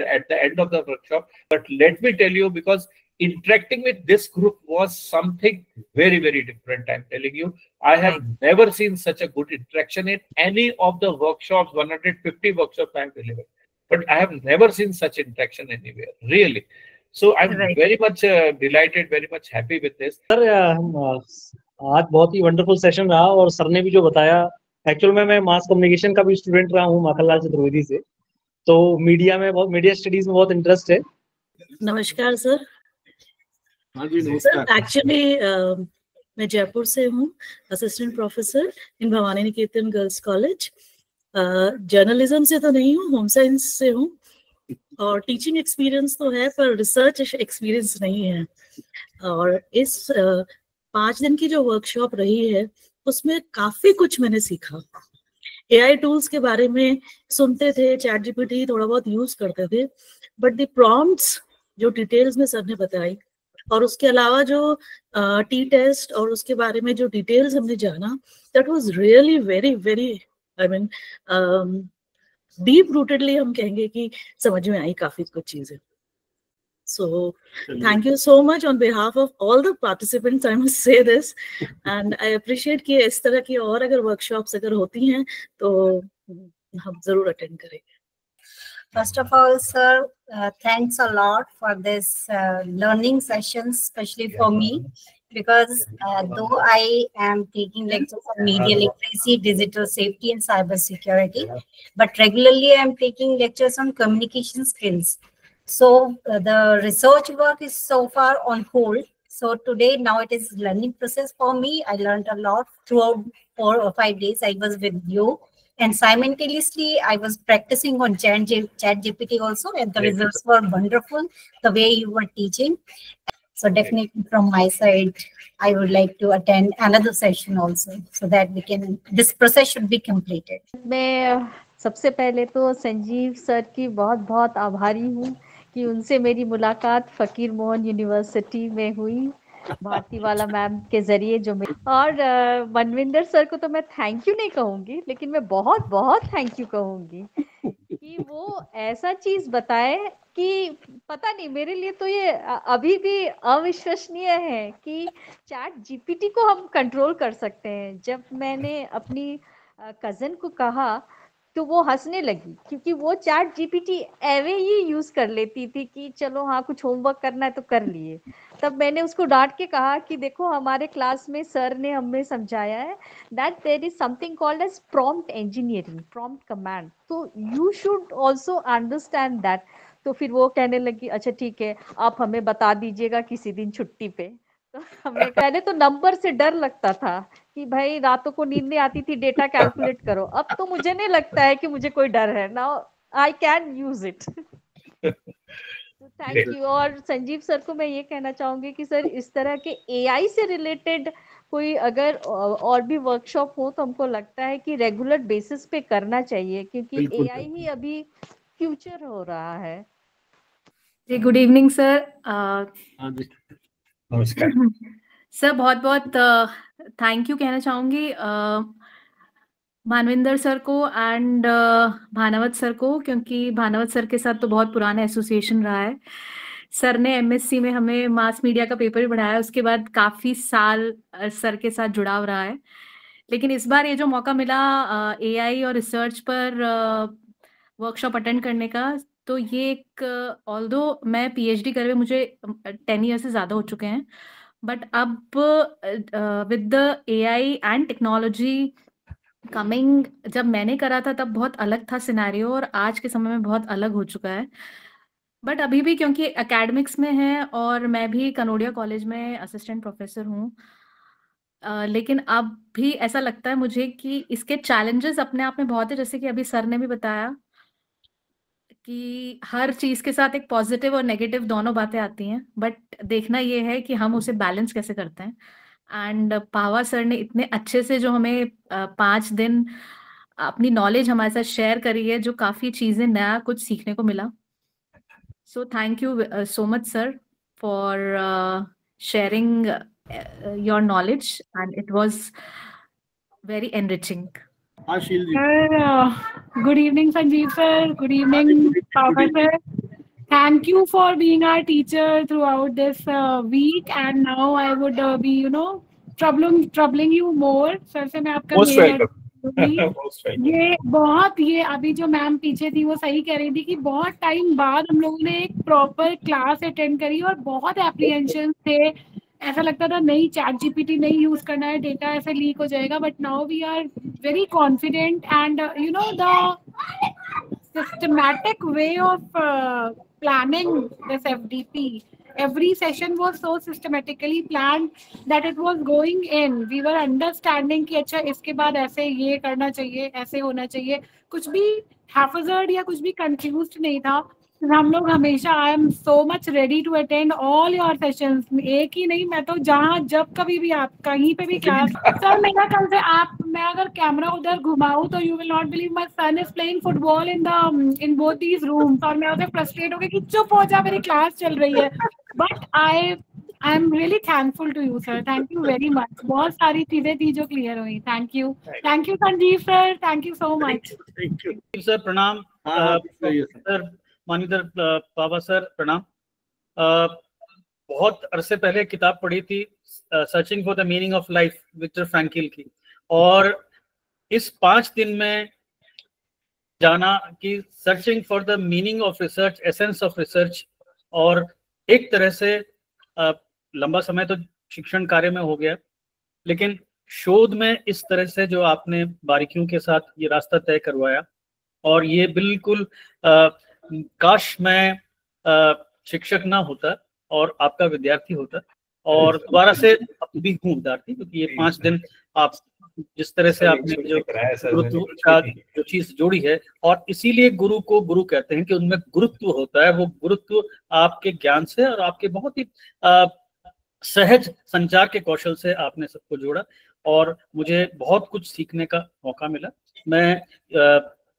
at the end of the workshop. But let me tell you, because interacting with this group was something very, very different. I'm telling you, I have never seen such a good interaction in any of the workshops, 150 workshops I have delivered. But I have never seen such interaction anywhere, really. So I'm very much delighted, very much happy with this. Sir आज बहुत ही wonderful session रहा और sir ने भी जो बताया, actual में मैं मास कम्युनिकेशन का भी स्टूडेंट रहा हूँ माखनलाल चतुर्वेदी से, तो मीडिया स्टडीज में बहुत इंटरेस्ट है। नमस्कार सर। हाँ जी नमस्कार। एक्चुअली मैं जयपुर से हूँ, assistant professor in Bhavani Niketan girls college. Journalism से तो नहीं हूँ, होम साइंस से हूँ और टीचिंग एक्सपीरियंस तो है पर रिसर्च एक्सपीरियंस नहीं है। और इस 5 दिन की जो वर्कशॉप रही है उसमें काफी कुछ मैंने सीखा। AI टूल्स के बारे में सुनते थे, चैट जीपीटी थोड़ा बहुत यूज करते थे, बट द प्रॉम्प्ट्स जो डिटेल्स में सर ने बताई और उसके अलावा जो टी टेस्ट और उसके बारे में जो डिटेल्स हमने जाना, that was really very very I mean deep rootedly हम कहेंगे कि समझ में आई काफी कुछ चीजें। So thank you so much on behalf of all the participants, I must say this, and I appreciate कि इस तरह की और अगर workshops अगर होती हैं तो हम जरूर attend करेंगे। First of all, sir, thanks a lot for this learning sessions, especially for me, because though I am taking lectures on media literacy, digital safety, and cyber security, but regularly I am taking lectures on communication skills. So the research work is so far on hold. So today, now it is learning process for me. I learned a lot throughout 4 or 5 days I was with you. And simultaneously, I was practicing on ChatGPT also, and the results were wonderful, the way you were teaching. So definitely from my side, I would like to attend another session also, so that we can, this process should be completed. मैं सबसे पहले तो Sanjeev sir की बहुत बहुत आभारी हूँ कि उनसे मेरी मुलाकात फकीर मोहन यूनिवर्सिटी में हुई, भारती वाला मैम के जरिए जो और मनविंदर सर को तो मैं थैंक यू नहीं कहूँगी, लेकिन मैं बहुत बहुत थैंक यू कहूँगी कि वो ऐसा चीज बताए कि पता नहीं, मेरे लिए तो ये अभी भी अविश्वसनीय है कि चैट जीपीटी को हम कंट्रोल कर सकते हैं। जब मैंने अपनी कजन को कहा तो वो हंसने लगी, क्योंकि वो चैट जीपीटी एवे ही यूज कर लेती थी कि चलो हाँ कुछ होमवर्क करना है तो कर लिए। तब मैंने उसको डांट के कहा कि देखो हमारे क्लास में सर ने हमें समझाया है that there is something called as prompt engineering, prompt command, तो you should also understand that. तो फिर वो कहने लगी अच्छा ठीक है, आप हमें बता दीजिएगा किसी दिन छुट्टी पे। तो हमें पहले तो नंबर से डर लगता था कि भाई रातों को नींद नहीं आती थी, डेटा कैलकुलेट करो। अब तो मुझे नहीं लगता है कि मुझे कोई डर है, now I can use it. Thank you. और संजीव सर को मैं ये कहना चाहूंगी कि सर इस तरह के एआई से रिलेटेड कोई अगर और भी वर्कशॉप हो तो हमको लगता है कि रेगुलर बेसिस पे करना चाहिए, क्योंकि एआई ही अभी फ्यूचर हो रहा है। Good evening sir. नमस्कार सर, बहुत बहुत थैंक यू कहना चाहूँगी मानविंदर सर को एंड भानावत सर को, क्योंकि भानावत सर के साथ तो बहुत पुराना एसोसिएशन रहा है। सर ने एमएससी में हमें मास मीडिया का पेपर भी पढ़ाया, उसके बाद काफ़ी साल सर के साथ जुड़ाव रहा है। लेकिन इस बार ये जो मौका मिला एआई और रिसर्च पर वर्कशॉप अटेंड करने का, तो ये एक ऑल्दो मैं पीएचडी करे हुए मुझे 10 ईयर से ज़्यादा हो चुके हैं, बट अब with the AI and technology coming, जब मैंने करा था तब बहुत अलग था सिनेरियो और आज के समय में बहुत अलग हो चुका है। बट अभी भी क्योंकि एकेडमिक्स में है और मैं भी कनोडिया कॉलेज में असिस्टेंट प्रोफेसर हूँ, लेकिन अब भी ऐसा लगता है मुझे कि इसके चैलेंजेस अपने आप में बहुत है। जैसे कि अभी सर ने भी बताया कि हर चीज के साथ एक पॉजिटिव और नेगेटिव दोनों बातें आती हैं, बट देखना ये है कि हम उसे बैलेंस कैसे करते हैं। एंड पावा सर ने इतने अच्छे से जो हमें 5 दिन अपनी नॉलेज हमारे साथ शेयर करी है, जो काफी चीजें नया कुछ सीखने को मिला। So thank you so much sir for sharing your knowledge and it was very enriching. हाँ Sheel ji. Good evening Sanjeev sir, good evening Pawa sir. thank you for being our teacher throughout this week, and now I would be troubling you more. Sir से मैं आपका Most welcome. Most welcome. ये अभी जो ma'am पीछे थी वो सही कह रही थी कि बहुत टाइम बाद हम लोगों ने एक प्रॉपर क्लास अटेंड करी और बहुत एप्रीहेंशन थे, ऐसा लगता था नहीं चैट जीपीटी नहीं यूज करना है, डेटा ऐसे लीक हो जाएगा, but now we are very confident and you know the systematic way of planning this FDP. Every session was so systematically planned that it was going in. We were understanding कि अच्छा इसके बाद ऐसे ये करना चाहिए, ऐसे होना चाहिए, कुछ भी haphazard या कुछ भी confused नहीं था। हम लोग हमेशा I am so much ready to attend all your sessions, एक ही नहीं, मैं तो जहाँ जब कभी भी आप कहीं पे भी क्लास सर मेरा कल से आप मैं अगर कैमरा उधर घुमाऊं तो you will not believe my son is playing football in both these rooms, और मैं उसे फ्रस्ट्रेट हो गई कि चुप हो जा मेरी क्लास चल रही है। But I am really thankful to you sir, thank you very much. बहुत सारी चीजें थी जो क्लियर हुई, thank you Sanjeev sir, thank you so much. Thank you sir, प्रणाम सर, माननीय बाबा सर प्रणाम। बहुत अरसे पहले किताब पढ़ी थी searching for the meaning of life Viktor Frankl की, और इस 5 दिन में जाना कि searching for the meaning of research, essence of research, और एक तरह से लंबा समय तो शिक्षण कार्य में हो गया, लेकिन शोध में इस तरह से जो आपने बारीकियों के साथ ये रास्ता तय करवाया, और ये बिल्कुल काश मैं शिक्षक ना होता और आपका विद्यार्थी होता, और दोबारा से अब भी हूँ विद्यार्थी, क्योंकि ये 5 दिन आप जिस तरह से आपने जो गुरुत्व का जो चीज जोड़ी है, और इसीलिए गुरु को गुरु कहते हैं कि उनमें गुरुत्व होता है, वो गुरुत्व आपके ज्ञान से और आपके बहुत ही सहज संचार के कौशल से आपने सबको जोड़ा, और मुझे बहुत कुछ सीखने का मौका मिला। मैं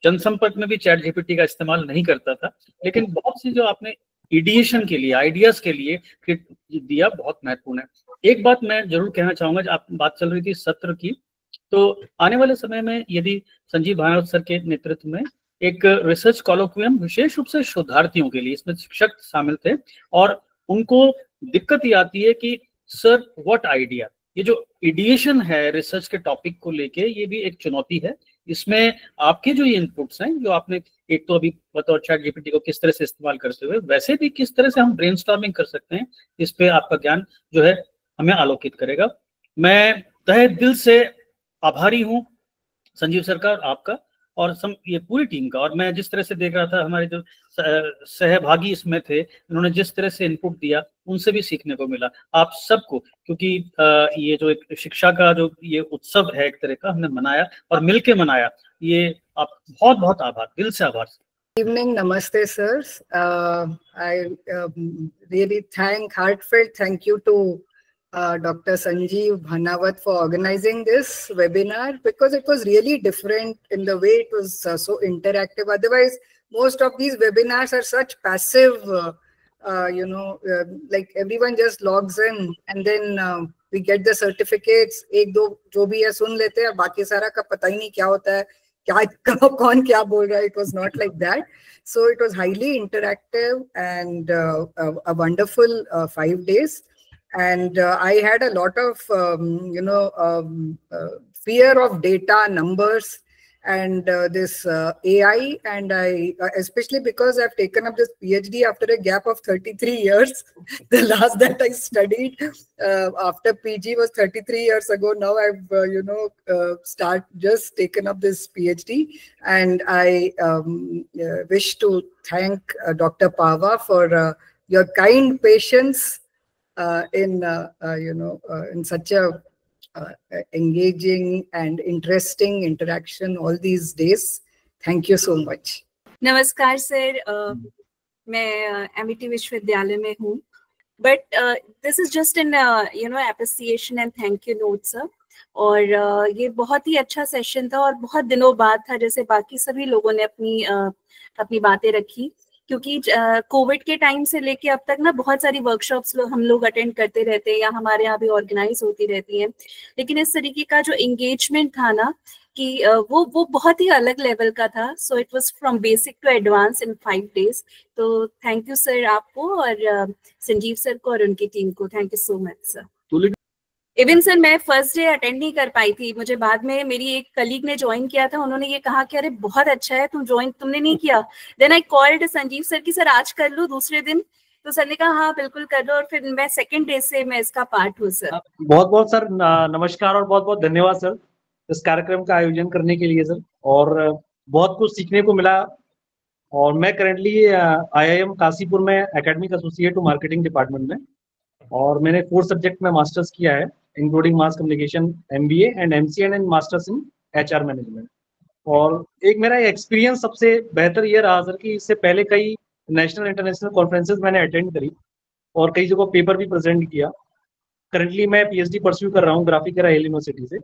जनसंपर्क में भी चैट जीपीटी का इस्तेमाल नहीं करता था, लेकिन बहुत सी जो आपने इडिएशन के लिए, आइडियाज के लिए दिया, बहुत महत्वपूर्ण है। एक बात मैं जरूर कहना चाहूंगा, जब आप बात चल रही थी सत्र की, तो आने वाले समय में यदि संजीव भानवत सर के नेतृत्व में एक रिसर्च कॉलोक्वियम विशेष रूप से शोधार्थियों के लिए, इसमें शिक्षक शामिल थे, और उनको दिक्कत ये आती है कि सर व्हाट आइडिया, ये जो इडिएशन है रिसर्च के टॉपिक को लेके, ये भी एक चुनौती है। इसमें आपके जो ये इनपुट्स हैं, जो आपने एक तो अभी बताओ चैट जीपीटी को किस तरह से इस्तेमाल करते हुए, वैसे भी किस तरह से हम ब्रेनस्टॉर्मिंग कर सकते हैं, इस पे आपका ज्ञान जो है हमें आलोकित करेगा। मैं तहे दिल से आभारी हूँ संजीव सर का, आपका, और ये पूरी टीम का। और मैं जिस तरह से देख रहा था, हमारे जो सहभागी इसमें थे, उन्होंने जिस तरह से इनपुट दिया, उनसे भी सीखने को मिला। आप सबको, क्योंकि ये जो एक शिक्षा का जो ये उत्सव है एक तरह का, हमने मनाया और मिलके मनाया, ये आप बहुत बहुत आभार, दिल से आभार। Evening, namaste sirs. I really heartfelt thank you to Dr. Sanjeev Bhanawat for organizing this webinar, because it was really different in the way it was so interactive. Otherwise, most of these webinars are such passive, like everyone just logs in and then we get the certificates, एक दो जो भी है सुन लेते हैं, बाकी सारा का पता ही नहीं क्या होता है, क्या कौन क्या बोल रहा है. It was not like that. So it was highly interactive and a wonderful 5 days. And I had a lot of, fear of data, numbers, and this AI. And I, especially because I've taken up this PhD after a gap of 33 years. The last that I studied after PG was 33 years ago. Now I've just taken up this PhD. And I wish to thank Dr. Pava for your kind patience in such a engaging and interesting interaction all these days. Thank you so much. नमस्कार sir, मैं MET विश्वविद्यालय में हूँ, but this is just an appreciation and thank you note sir. और ये बहुत ही अच्छा session था और बहुत दिनों बाद था, जैसे बाकी सभी लोगों ने अपनी बातें रखी, क्योंकि कोविड के टाइम से लेके अब तक ना बहुत सारी वर्कशॉप्स हम लोग अटेंड करते रहते हैं या हमारे यहाँ भी ऑर्गेनाइज होती रहती हैं, लेकिन इस तरीके का जो एंगेजमेंट था ना, कि वो बहुत ही अलग लेवल का था। So it was from basic to advance in 5 days। तो थैंक यू सर आपको और संजीव सर को और उनकी टीम को, thank you so much sir. Even sir मैं फर्स्ट डे अटेंड नहीं कर पाई थी, मुझे बाद में मेरी एक कलीग ने ज्वाइन किया था, उन्होंने ये कहा कि अरे बहुत अच्छा है तुमने नहीं किया। Then I called Sanjeev sir की सर आज कर लूं दूसरे दिन, तो सर ने कहा हाँ बिल्कुल कर लो, और फिर मैं सेकंड डे से मैं इसका पार्ट हूँ सर। बहुत बहुत सर नमस्कार और बहुत बहुत धन्यवाद सर इस कार्यक्रम का आयोजन करने के लिए सर, और बहुत कुछ सीखने को मिला। और मैं करेंटली IIM काशीपुर में एकेडमिक एसोसिएट हूँ मार्केटिंग डिपार्टमेंट में, और मैंने 4 सब्जेक्ट में मास्टर्स किया है including mass communication MBA and MCN and masters in HR management. और एक मेरा एक्सपीरियंस सबसे बेहतर ये रहा सर कि इससे पहले कई नेशनल इंटरनेशनल कॉन्फ्रेंसेज मैंने अटेंड करी और कई जगह पेपर भी प्रेजेंट किया। करंटली मैं PhD परस्यू कर रहा हूँ ग्राफिका हिल यूनिवर्सिटी से।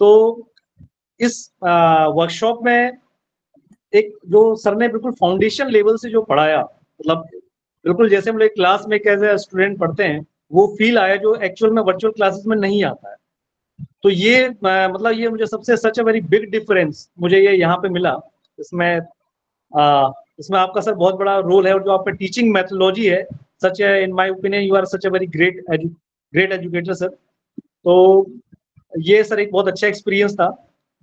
तो इस वर्कशॉप में एक जो सर ने बिल्कुल फाउंडेशन लेवल से जो पढ़ाया, मतलब बिल्कुल जैसे हम लोग क्लास में कैसे स्टूडेंट पढ़ते हैं वो फील आया जो एक्चुअल में वर्चुअल क्लासेस में नहीं आता है। तो ये मतलब ये मुझे सबसे सच अ वेरी बिग डिफरेंस मुझे ये यहाँ पे मिला। इसमें आपका सर बहुत बड़ा रोल है, और जो आपका टीचिंग मेथोलॉजी है सच है, in my opinion you are such a very great educator sir. तो ये सर एक बहुत अच्छा एक्सपीरियंस था।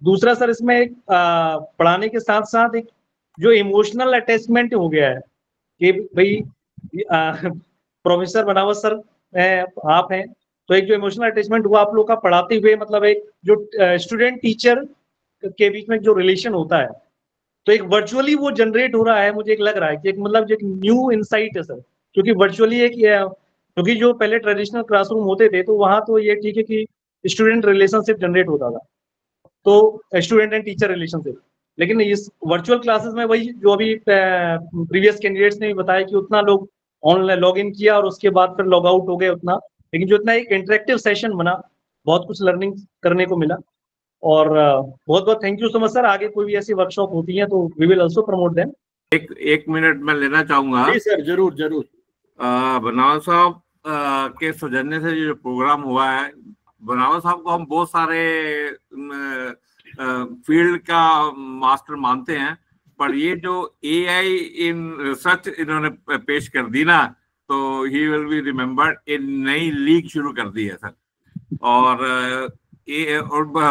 दूसरा सर इसमें एक पढ़ाने के साथ साथ एक जो इमोशनल अटैचमेंट हो गया है कि भाई प्रोफेसर बनावत सर आप हैं, तो एक जो इमोशनल अटैचमेंट हुआ आप लोग का पढ़ाते हुए, मतलब एक जो स्टूडेंट टीचर के बीच में जो रिलेशन होता है, तो एक वर्चुअली वो जनरेट हो रहा है। मुझे एक लग रहा है कि एक मतलब एक न्यू इंसाइट है सर, क्योंकि वर्चुअली एक क्योंकि जो पहले ट्रेडिशनल क्लासरूम होते थे तो वहां तो ये ठीक है कि स्टूडेंट रिलेशनशिप जनरेट होता था, तो स्टूडेंट एंड टीचर रिलेशनशिप, लेकिन इस वर्चुअल क्लासेस में वही जो अभी प्रीवियस कैंडिडेट्स ने भी बताया कि उतना लोग ऑनलाइन लॉग इन किया और उसके बाद फिर लॉग आउट हो गए उतना, लेकिन जो इतना एक इंटरेक्टिव सेशन बना, बहुत कुछ लर्निंग करने को मिला। और बहुत बहुत thank you so much sir. आगे कोई भी ऐसी वर्कशॉप होती है तो we will also promote them. एक मिनट मैं लेना चाहूंगा। जी सर, जरूर जरूर। बनावत साहब के सौजन्य से जो प्रोग्राम हुआ है, बनावत साहब को हम बहुत सारे फील्ड का मास्टर मानते हैं, पर ये जो AI इन रिसर्च इन्होंने पेश कर दी ना, तो ही विल बी रिमेम्बर्ड। एक नई लीग शुरू कर दी है सर, और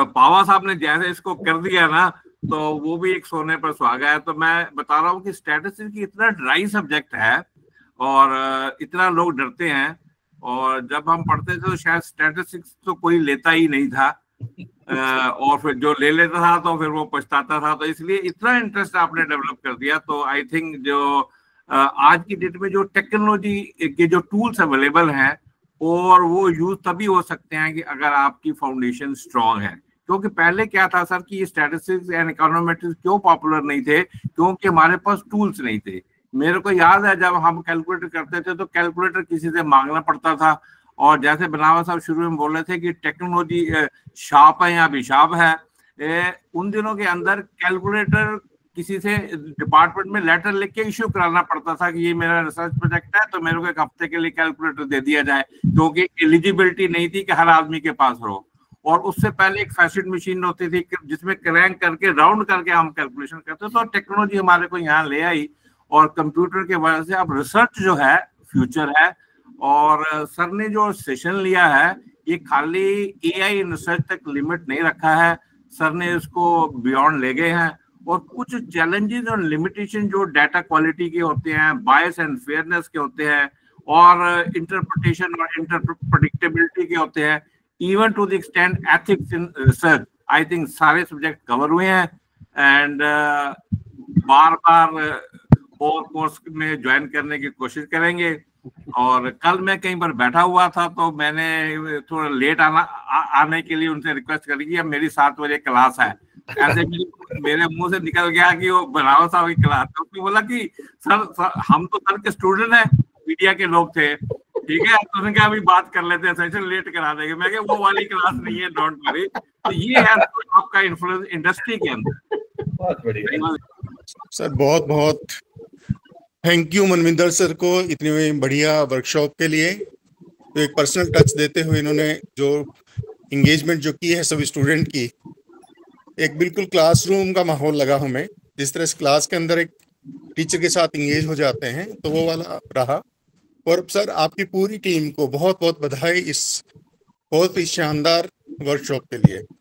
पावा साहब ने जैसे इसको कर दिया ना, तो वो भी एक सोने पर सुहागा है। तो मैं बता रहा हूँ कि स्टैटिस्टिक्स की इतना ड्राई सब्जेक्ट है और इतना लोग डरते हैं, और जब हम पढ़ते थे तो शायद स्टैटिस्टिक्स तो कोई लेता ही नहीं था, और फिर जो ले लेता था तो फिर वो पछताता था। तो इसलिए इतना इंटरेस्ट आपने डेवलप कर दिया। तो आई थिंक जो आज की डेट में जो टेक्नोलॉजी के जो टूल्स अवेलेबल हैं, और वो यूज तभी हो सकते हैं कि अगर आपकी फाउंडेशन स्ट्रांग है। क्योंकि पहले क्या था सर कि स्टैटिस्टिक्स एंड इकोनोमेट्रिक्स क्यों पॉपुलर नहीं थे? क्योंकि हमारे पास टूल्स नहीं थे। मेरे को याद है जब हम कैलकुलेटर करते थे तो कैलकुलेटर किसी से मांगना पड़ता था, और जैसे बनावत साहब शुरू में बोल रहे थे कि टेक्नोलॉजी शाप है या अभिशाप है, उन दिनों के अंदर कैलकुलेटर किसी से डिपार्टमेंट में लेटर लिख के इश्यू कराना पड़ता था कि ये मेरा रिसर्च प्रोजेक्ट है तो मेरे को एक हफ्ते के लिए कैलकुलेटर दे दिया जाए, क्योंकि एलिजिबिलिटी नहीं थी कि हर आदमी के पास हो। और उससे पहले एक फैसिड मशीन होती थी जिसमें क्रैंक करके राउंड करके हम कैलकुलेशन करते। तो टेक्नोलॉजी हमारे को यहाँ ले आई, और कंप्यूटर के वजह से अब रिसर्च जो है फ्यूचर है। और सर ने जो सेशन लिया है ये खाली AI इन रिसर्च तक लिमिट नहीं रखा है, सर ने इसको बियॉन्ड ले गए हैं। और कुछ चैलेंजेस और लिमिटेशन जो डाटा क्वालिटी के होते हैं, बायस एंड फेयरनेस के होते हैं, और इंटरप्रिटेशन और इंटरप्रेडिक्टेबिलिटी के होते हैं, even to the extent ethics in research, I think सारे सब्जेक्ट कवर हुए हैं। एंड बार बार और कोर्स में ज्वाइन करने की कोशिश करेंगे। और कल मैं कहीं पर बैठा हुआ था तो मैंने थोड़ा लेट आने के लिए उनसे रिक्वेस्ट करी कि अब मेरी 7 बजे क्लास है। ऐसे मेरे मुंह से निकल गया कि वो बनावत साहब की क्लास। तो उसने बोला कि सर हम तो सर के स्टूडेंट हैं, मीडिया के लोग थे, ठीक है, तो उन्होंने कहा अभी बात कर लेते हैं, सेशन लेट करा देंगे। मैं कहा वो वाली क्लास नहीं है, डोंट वरी। तो ये है आपका इन्फ्लुएंस इंडस्ट्री के अंदर। बहुत बढ़िया सर, बहुत बहुत थैंक यू मनविंदर सर को इतनी बढ़िया वर्कशॉप के लिए। तो एक पर्सनल टच देते हुए इन्होंने जो इंगेजमेंट जो की है सभी स्टूडेंट की, एक बिल्कुल क्लासरूम का माहौल लगा हमें, जिस तरह से क्लास के अंदर एक टीचर के साथ इंगेज हो जाते हैं, तो वो वाला रहा। और सर आपकी पूरी टीम को बहुत बहुत बधाई इस बहुत ही शानदार वर्कशॉप के लिए।